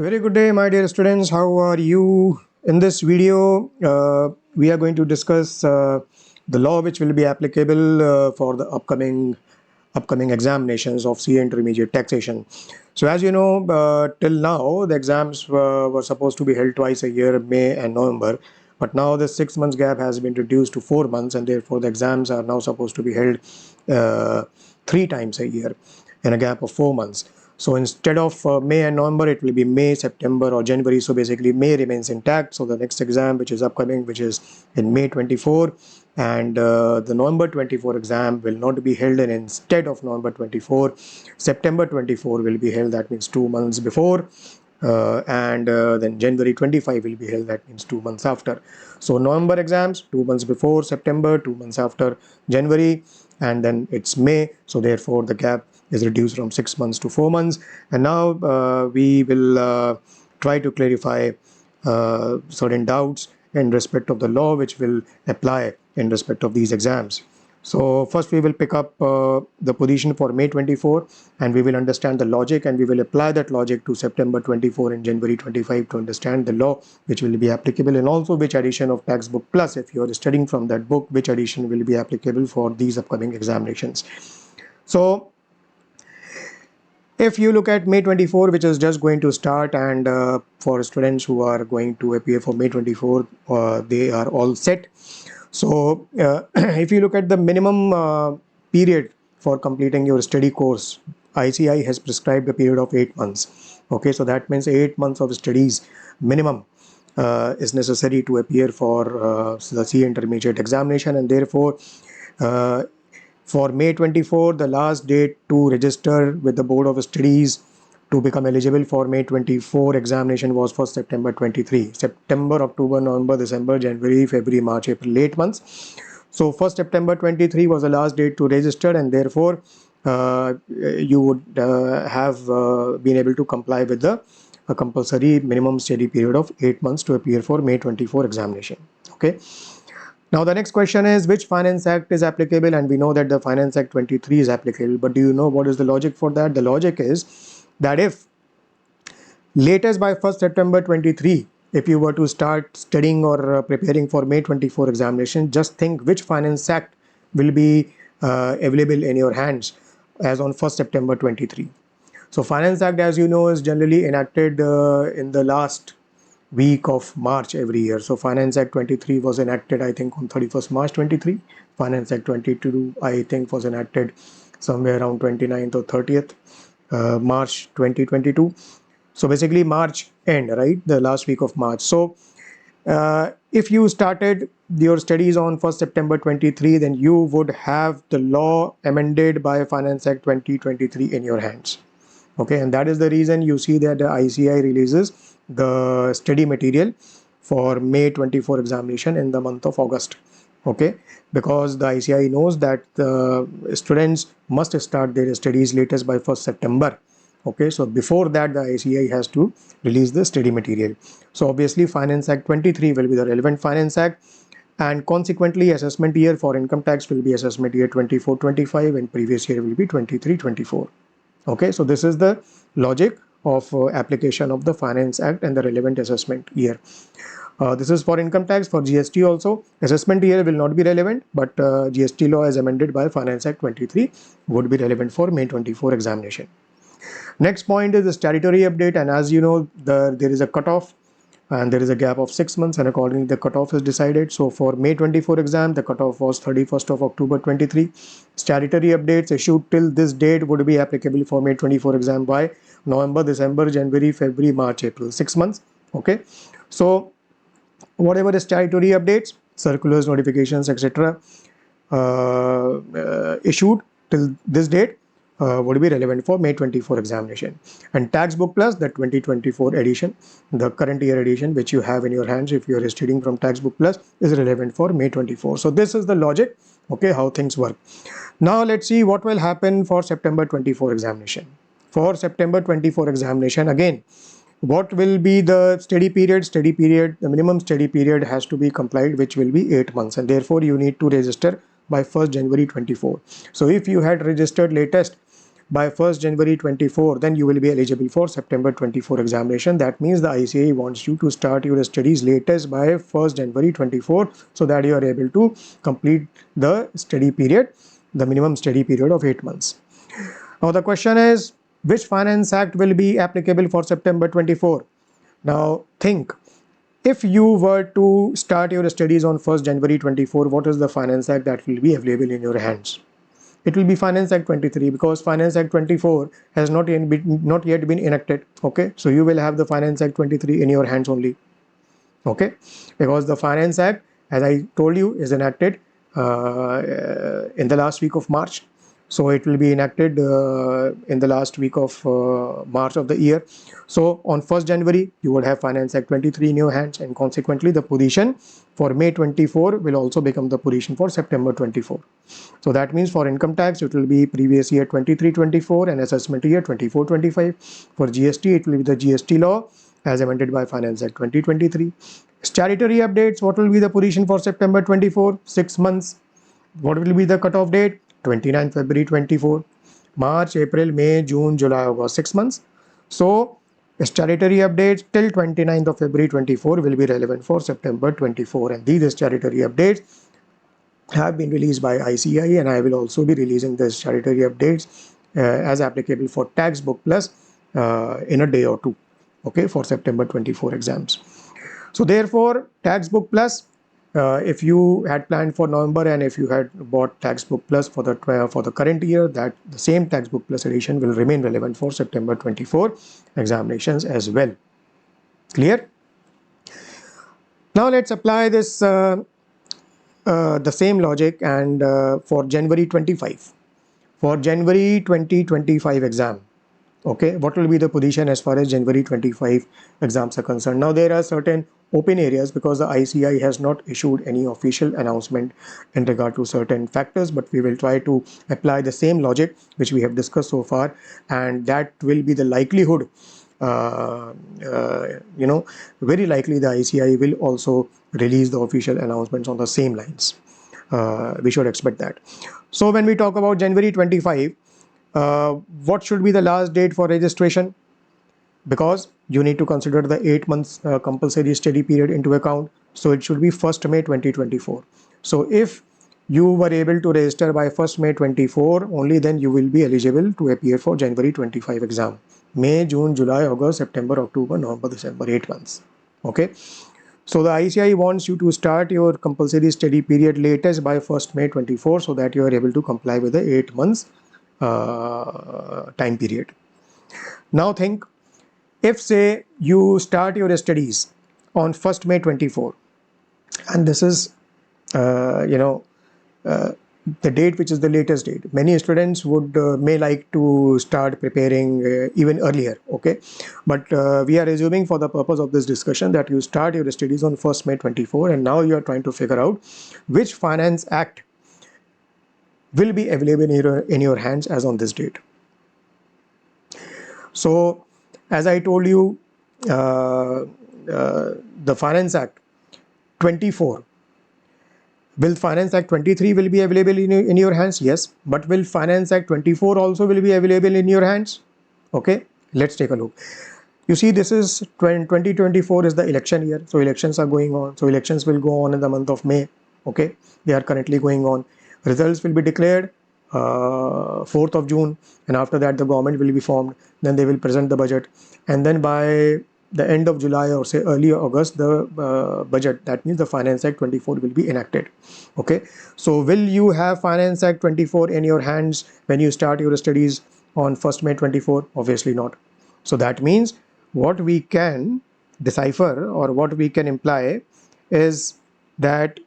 Very good day, my dear students. How are you? In this video, we are going to discuss the law which will be applicable for the upcoming examinations of CA Intermediate Taxation. So, as you know, till now the exams were supposed to be held twice a year, May and November. But now the 6 months gap has been reduced to 4 months, and therefore the exams are now supposed to be held uh, 3 times a year in a gap of 4 months. So instead of May and November, it will be May, September, or January. So basically, May remains intact. So the next exam, which is upcoming, which is in May 24, and the November 24 exam will not be held, and instead of November 24, September 24 will be held. That means 2 months before. And then January 25 will be held. That means 2 months after. So November exams 2 months before September, 2 months after January, and then it's May. So therefore the gap is reduced from 6 months to 4 months. And now we will try to clarify certain doubts in respect of the law which will apply in respect of these exams. So first we will pick up the position for May 24, and we will understand the logic, and we will apply that logic to September 24 and January 25 to understand the law which will be applicable, and also which edition of TaxBook Plus, if you are studying from that book, which edition will be applicable for these upcoming examinations. So if you look at May 24, which is just going to start, and for students who are going to appear for May 24, they are all set. So if you look at the minimum period for completing your study course, ICI has prescribed a period of 8 months. Okay, so that means 8 months of studies minimum is necessary to appear for the CA Intermediate examination, and therefore for May 24, the last date to register with the Board of Studies to become eligible for May 24 examination was for September 23. September, October, November, December, January, February, March, April, 8 months. So 1st September 23 was the last date to register, and therefore you would have been able to comply with the compulsory minimum study period of 8 months to appear for May 24 examination. Okay. Now the next question is, which Finance Act is applicable? And we know that the Finance Act 23 is applicable, but do you know what is the logic for that? The logic is that if latest by 1st September 23, if you were to start studying or preparing for May 24 examination, just think which Finance Act will be available in your hands as on 1st September 23. So Finance Act, as you know, is generally enacted in the last week of March every year. So Finance Act 23 was enacted, I think, on 31st March 23. Finance Act 22, I think, was enacted somewhere around 29th or 30th March 2022. So basically March end, right? The last week of March. So if you started your studies on 1st September 23, then you would have the law amended by Finance Act 2023 in your hands. Okay, and that is the reason you see that the ICI releases the study material for May 24 examination in the month of August. Okay, because the ICI knows that the students must start their studies latest by 1st September. Okay, so before that the ICI has to release the study material. So obviously Finance Act 23 will be the relevant Finance Act, and consequently assessment year for income tax will be assessment year 24-25, and previous year will be 23-24. Okay, so this is the logic of application of the Finance Act and the relevant assessment year. This is for income tax. For GST also, assessment year will not be relevant, but GST law as amended by Finance Act 23 would be relevant for May 24 examination. Next point is the statutory update, and as you know, there is a cutoff, and there is a gap of 6 months, and accordingly the cutoff is decided. So for May 24 exam, the cutoff was 31st of October 23. Statutory updates issued till this date would be applicable for May 24 exam by November, December, January, February, March, April, 6 months. Okay, so whatever the statutory updates, circulars, notifications, etc. Issued till this date would be relevant for May 24 examination. And TaxBook Plus, the 2024 edition, the current year edition which you have in your hands if you are studying from TaxBook Plus, is relevant for May 24. So this is the logic, okay, how things work. Now let's see what will happen for September 24 examination. For September 24 examination, again, what will be the study period? The minimum study period has to be complied, which will be 8 months, and therefore you need to register by 1st January 24. So if you had registered latest by 1st January 24, then you will be eligible for September 24 examination. That means the ICAI wants you to start your studies latest by 1st January 24 so that you are able to complete the study period, the minimum study period of 8 months. Now the question is, which Finance Act will be applicable for September 24? Now think, if you were to start your studies on 1st January 24, what is the Finance Act that will be available in your hands? It will be Finance Act 23, because Finance Act 24 has not yet been enacted. Okay, so you will have the Finance Act 23 in your hands only. Okay, because the Finance Act, as I told you, is enacted in the last week of March. So it will be enacted in the last week of March of the year. So on 1st January, you would have Finance Act 23 in your hands, and consequently the position for May 24 will also become the position for September 24. So that means for income tax, it will be previous year 23-24 and assessment year 24-25. For GST, it will be the GST law as amended by Finance Act 2023. Statutory updates, what will be the position for September 24? 6 months. What will be the cutoff date? 29th February 24. March, April, May, June, July, August, 6 months. So statutory updates till 29th of February 24 will be relevant for September 24, and these statutory updates have been released by ICAI, and I will also be releasing the statutory updates as applicable for TaxBook Plus in a day or two, okay, for September 24 exams. So therefore, TaxBook Plus, if you had planned for November and if you had bought TaxBook Plus for the current year, that the same TaxBook Plus edition will remain relevant for September 24 examinations as well. Clear? Now let's apply this the same logic and for January 25. For January 2025 exam, okay, what will be the position as far as January 25 exams are concerned? Now there are certain open areas because the ICAI has not issued any official announcement in regard to certain factors, but we will try to apply the same logic which we have discussed so far, and that will be the likelihood. Very likely the ICAI will also release the official announcements on the same lines. We should expect that. So when we talk about January 25, what should be the last date for registration? Because you need to consider the 8 months compulsory study period into account. So it should be 1st May 2024. So if you were able to register by 1st May 24, only then you will be eligible to appear for January 25 exam. May, June, July, August, September, October, November, December, 8 months. Okay. So the ICAI wants you to start your compulsory study period latest by 1st May 24 so that you are able to comply with the 8 months time period. Now think, if say you start your studies on 1st May 24, and this is the date which is the latest date. Many students would may like to start preparing even earlier, okay, but we are assuming for the purpose of this discussion that you start your studies on 1st May 24, and now you are trying to figure out which Finance Act will be available in your hands as on this date. So as I told you, the Finance Act 24, will Finance Act 23 will be available in your hands? Yes. But will Finance Act 24 also will be available in your hands? Okay, let's take a look. You see, this is 2024 is the election year. So elections are going on. So elections will go on in the month of May. Okay, they are currently going on. Results will be declared 4th of June, and after that the government will be formed. Then they will present the budget, and then by the end of July or say early August, the budget, that means the Finance Act 24 will be enacted. Okay, so will you have Finance Act 24 in your hands when you start your studies on 1st May 24? Obviously not. So that means what we can decipher or what we can imply is that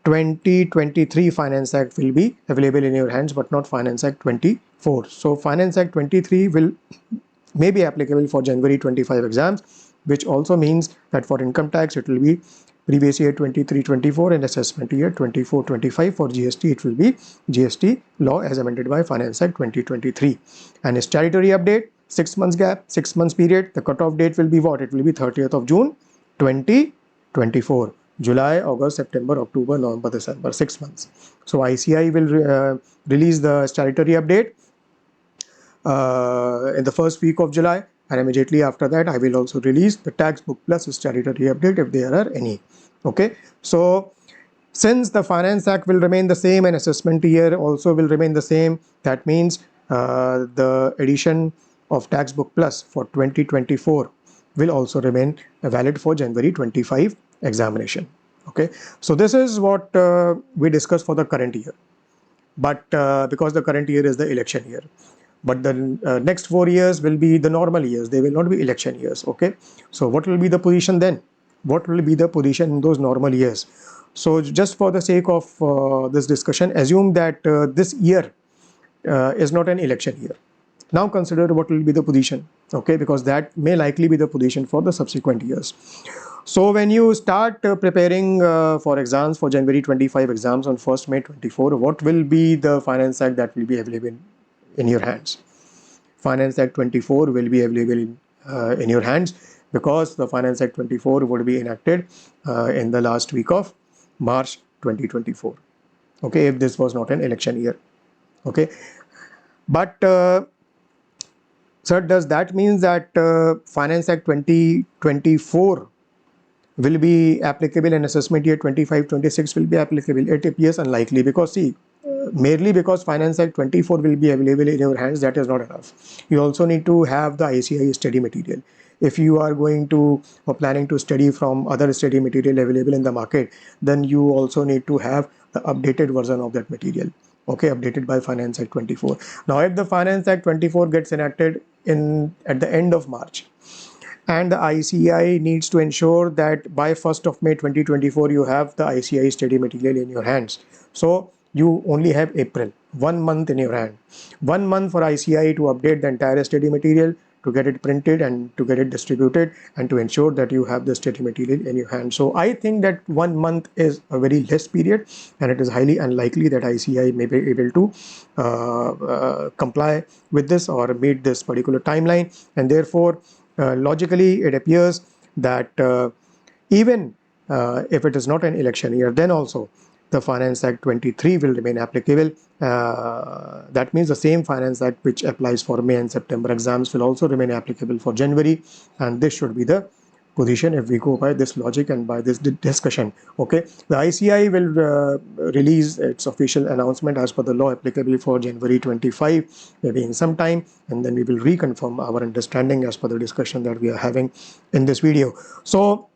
2023 Finance Act will be available in your hands, but not Finance Act 24. So Finance Act 23 may be applicable for January 25 exams, which also means that for income tax it will be previous year 23-24 and assessment year 24-25. For GST it will be GST law as amended by Finance Act 2023. And a statutory update, 6 months gap, 6 months period. The cutoff date will be what? It will be 30th of June 2024. July, August, September, October, November, December, 6 months. So ICAI will release the statutory update in the first week of July, and immediately after that I will also release the tax book plus statutory update if there are any. Okay, so since the Finance Act will remain the same and assessment year also will remain the same, that means the edition of Tax Book Plus for 2024 will also remain valid for January 25 examination. Okay, so this is what we discussed for the current year. But because the current year is the election year, but the next 4 years will be the normal years, they will not be election years. Okay, so what will be the position then? What will be the position in those normal years? So just for the sake of this discussion, assume that this year is not an election year. Now consider what will be the position, okay, because that may likely be the position for the subsequent years. So when you start preparing for exams for January 25 exams on 1st May 24, what will be the Finance Act that will be available in your hands? Finance Act 24 will be available in your hands because the Finance Act 24 would be enacted in the last week of March 2024. Okay, if this was not an election year. Okay, but sir, does that mean that Finance Act 2024 will be applicable and assessment year 25-26 will be applicable? It appears unlikely because see, merely because Finance Act 24 will be available in your hands, that is not enough. You also need to have the ICI study material. If you are going to or planning to study from other study material available in the market, then you also need to have the updated version of that material. Okay, updated by Finance Act 24. Now, if the Finance Act 24 gets enacted at the end of March, and the ICI needs to ensure that by 1st of May 2024 you have the ICI study material in your hands. So you only have April, 1 month in your hand, 1 month for ICI to update the entire study material, to get it printed and to get it distributed and to ensure that you have the study material in your hand. So I think that 1 month is a very less period, and it is highly unlikely that ICI may be able to comply with this or meet this particular timeline, and therefore logically it appears that even if it is not an election year, then also the Finance Act 23 will remain applicable. That means the same Finance Act which applies for May and September exams will also remain applicable for January, and this should be the position if we go by this logic and by this discussion. Okay, the ICI will release its official announcement as per the law applicable for January 25, maybe in some time, and then we will reconfirm our understanding as per the discussion that we are having in this video. So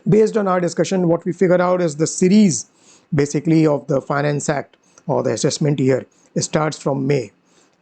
based on our discussion, what we figure out is the series basically of the Finance Act or the assessment year starts from May,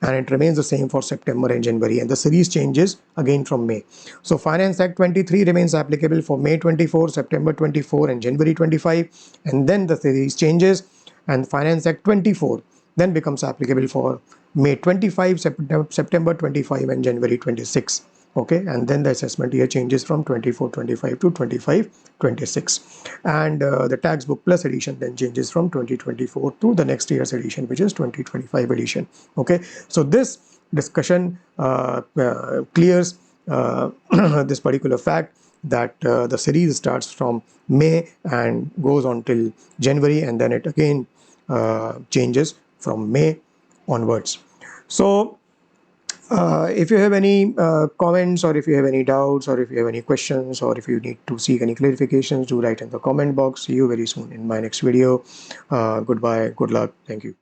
and it remains the same for September and January, and the series changes again from May. So Finance Act 23 remains applicable for May 24, September 24 and January 25, and then the series changes and Finance Act 24 then becomes applicable for May 25, September 25 and January 26. Okay, and then the assessment year changes from 24-25 to 25-26, and the tax book plus edition then changes from 2024 to the next year's edition, which is 2025 edition. Okay, so this discussion clears this particular fact that the series starts from May and goes on till January, and then it again changes from May onwards. So if you have any comments, or if you have any doubts, or if you have any questions, or if you need to seek any clarifications, do write in the comment box. See you very soon in my next video. Goodbye, good luck, thank you.